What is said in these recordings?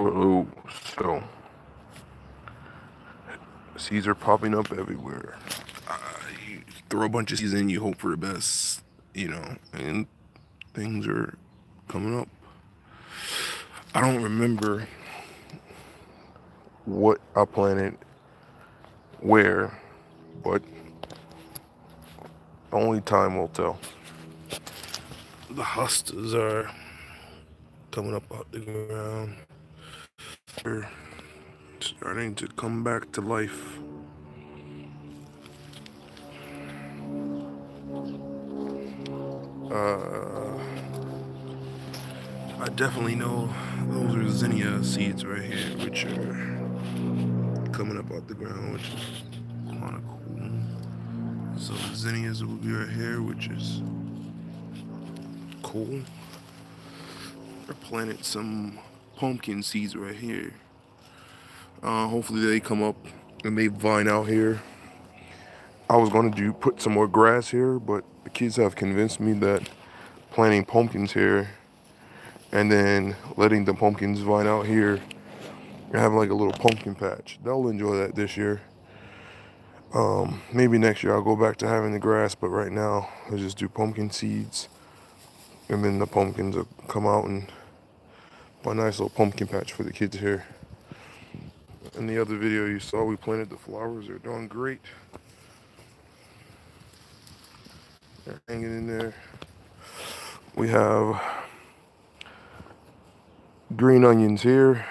Hello. So, seeds are popping up everywhere. You throw a bunch of seeds in, you hope for the best, and things are coming up. I don't remember what I planted where, but only time will tell. The hostas are coming up out the ground. They're starting to come back to life. I definitely know those are zinnia seeds right here, which are coming up out the ground, which is kind of cool. So the zinnias will be right here, which is cool. I planted some pumpkin seeds right here. Hopefully they come up and they vine out here. I was going to put some more grass here, but the kids have convinced me that planting pumpkins here and then letting the pumpkins vine out here and have like a little pumpkin patch. They'll enjoy that this year. Maybe next year I'll go back to having the grass, but right now I'll just do pumpkin seeds, and then the pumpkins will come out and a nice little pumpkin patch for the kids here. In the other video you saw, we planted the flowers. They're doing great. They're hanging in there. We have green onions here,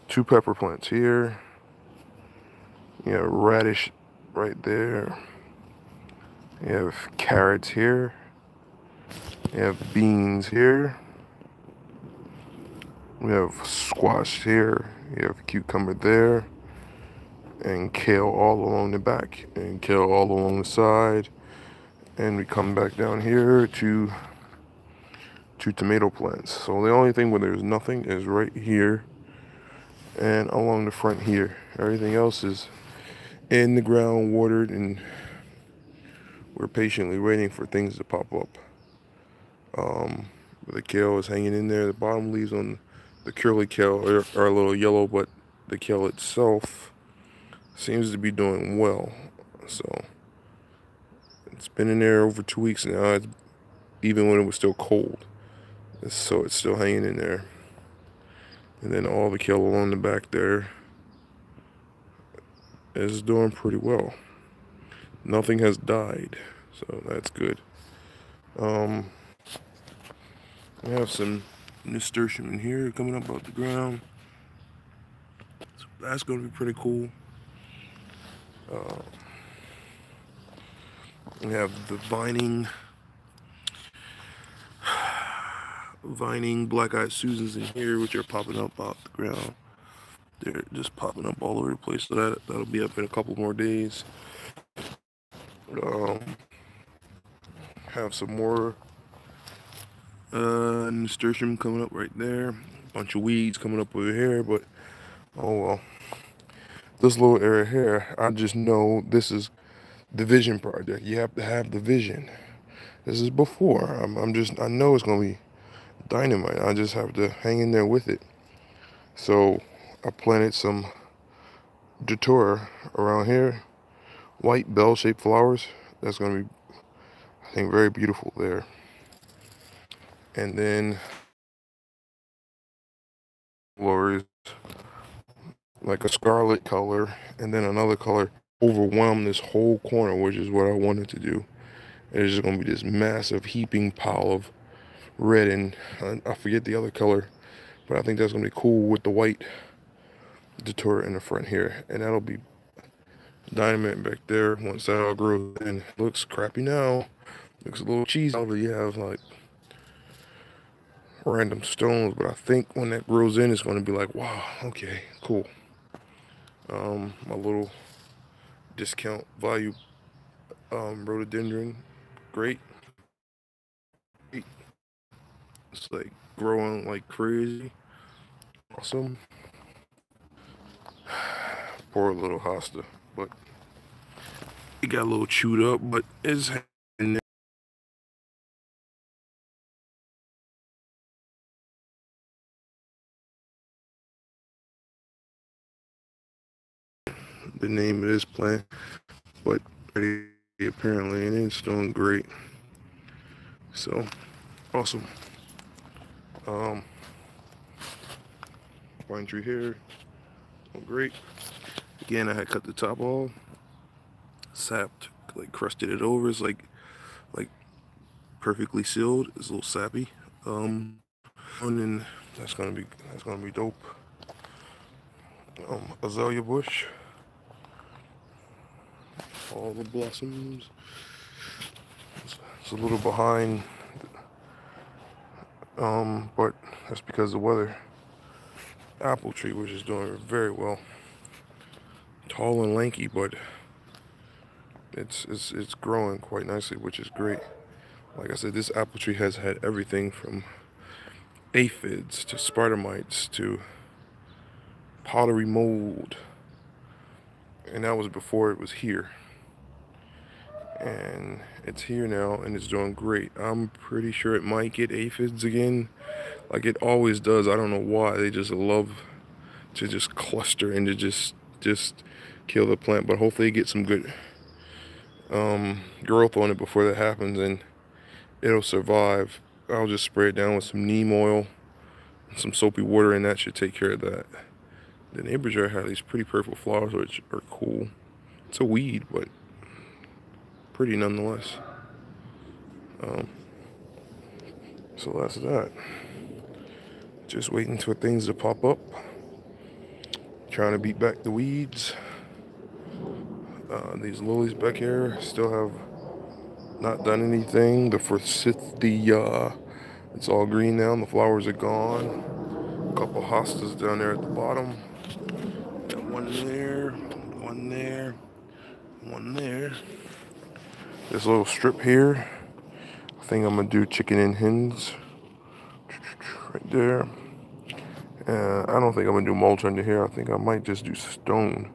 2 pepper plants here. You have radish right there. You have carrots here. You have beans here. We have squash here. You have cucumber there. And kale all along the back. And kale all along the side. And we come back down here to 2 tomato plants. So the only thing where there's nothing is right here and along the front here. Everything else is in the ground, watered, and we're patiently waiting for things to pop up. The kale is hanging in there. The bottom leaves on the curly kale are a little yellow, but the kale itself seems to be doing well. So it's been in there over 2 weeks now, even when it was still cold. So it's still hanging in there. And then all the kale along the back there is doing pretty well. Nothing has died, so that's good. We have some nasturtium in here coming up out the ground. So that's going to be pretty cool. We have the vining black-eyed Susans in here, which are popping up out the ground. They're just popping up all over the place. So that'll be up in a couple more days. Have some more nasturtium coming up right there. A bunch of weeds coming up over here, but oh well. This little area here, I just know this is the vision project. You have to have the vision. This is before. I know it's gonna be dynamite. I just have to hang in there with it. So I planted some datura around here, white bell-shaped flowers. That's gonna be, I think, very beautiful there. And then flowers like a scarlet color, and then another color overwhelm this whole corner, which is what I wanted to do. It's just gonna be this massive heaping pile of red, and I forget the other color, but I think that's gonna be cool with the white datura in the front here, and that'll be dynamite back there once that all grows in. Looks crappy now, looks a little cheesy. You have like random stones, but I think when that grows in, it's gonna be like, wow, okay, cool. My little discount value rhododendron, great. It's like growing like crazy. Awesome. Poor little hosta, but it got a little chewed up, but it's the name of this plant, but apparently, and it's doing great. So awesome. Pine tree here, oh, great. Again, I had cut the top off, sapped, like crusted it over. It's like perfectly sealed. It's a little sappy. And then that's gonna be dope. Azalea bush, all the blossoms. It's a little behind, but that's because of the weather. Apple tree, which is doing very well. Tall and lanky, but it's growing quite nicely, which is great. Like I said, this apple tree has had everything from aphids to spider mites to powdery mold, and that was before it was here. And it's here now, and it's doing great. I'm pretty sure it might get aphids again, like it always does. I don't know why. They just love to just cluster and to just kill the plant. But hopefully, it gets some good growth on it before that happens, and it'll survive. I'll just spray it down with some neem oil and some soapy water, and that should take care of that. The neighbors here have these pretty purple flowers, which are cool. It's a weed, but pretty nonetheless. So that's that. Just waiting for things to pop up. Trying to beat back the weeds. These lilies back here still have not done anything. The forsythia, it's all green now, and the flowers are gone. A couple hostas down there at the bottom. Got one there, one there, one there. This little strip here, I think I'm gonna do chicken and hens right there. I don't think I'm gonna do mulch under here. I think I might just do stone,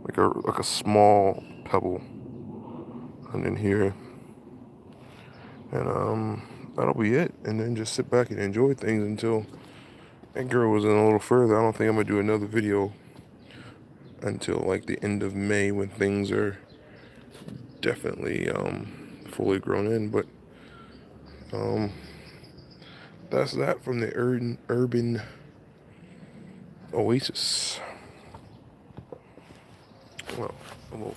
like a small pebble, and then here, and that'll be it. And then just sit back and enjoy things until that girl was in a little further. I don't think I'm gonna do another video until like the end of May, when things are definitely fully grown in. But that's that from the urban oasis. Well, a little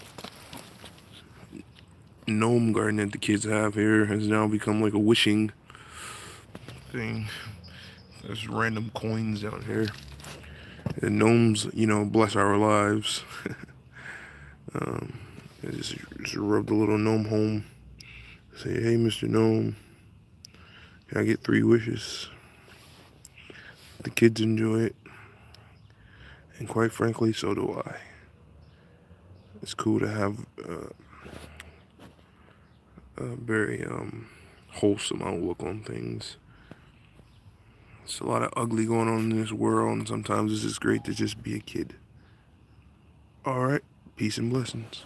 gnome garden that the kids have here has now become like a wishing thing. There's random coins down here. The gnomes, you know, bless our lives. I just rub the little gnome home. Say, hey, Mr. Gnome, can I get 3 wishes? The kids enjoy it. And quite frankly, so do I. It's cool to have a very wholesome outlook on things. There's a lot of ugly going on in this world, and sometimes it's just great to just be a kid. Alright, peace and blessings.